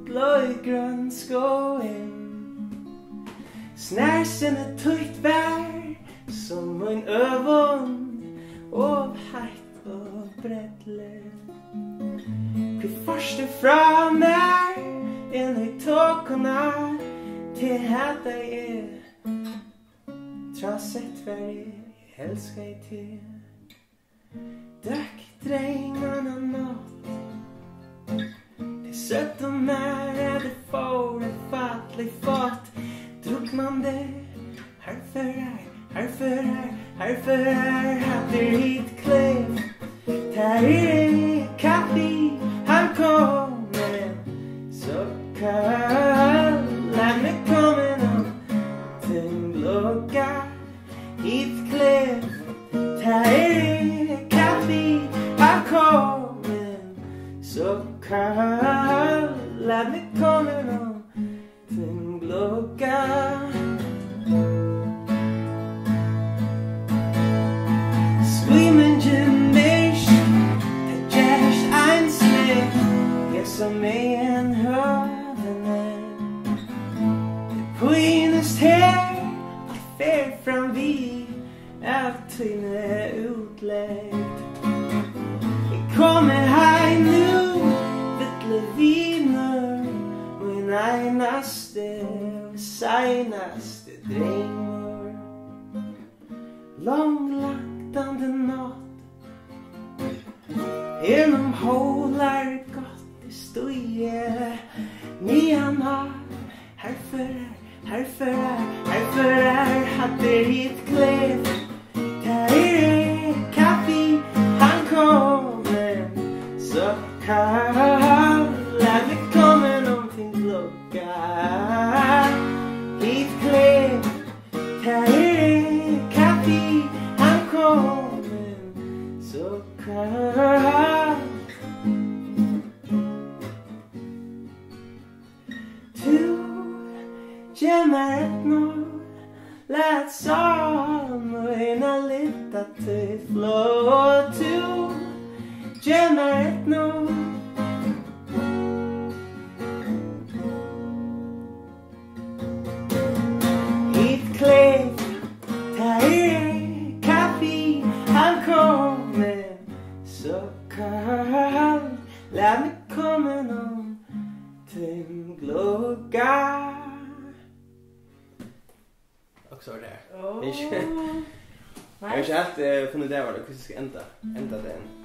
blå grønn skåen. Snærsen tøyt vær som en øvån og heit og bredle. Vi første fra meg inn I tåkona til hætta Trasset hver jeg elsker jeg til. Døkk drengene natt. Det søtt og mer det får en fattelig fatt. Druk man det Harðførar, Hæddir hit klev. Der kaffe, han kommer. Så kall, lad mig komme nå. Til blåga, hit klev. Der kaffe, han kommer. Så kall, lad mig komme nå. Til blåga. Swimmingen nicht, der Jazz einslick, ja som en høvene. Det påinest her, det fer fram vi, av tøyne utleggt. Jeg kommer hei nu, vittle viner, min einaste og seinaste drenger. Långlaktande natt, genom hålar gott I stoje. Nian har Harðførar, Hæddir hit klev. Der kaffe, han kommer. Så kall, lad mig komme någonting blåga. Hit klev. Der kaffe, han kommer. Så kall. Du gemmer et nå. Lät sommerna lita till flå. Du gemmer et nå. Hit klev. Der kaffe, han kommer. Så kall, lad mig komme nå. Til blåga. Och så där. Jag har inte helt funnit det var det hur ska ända den.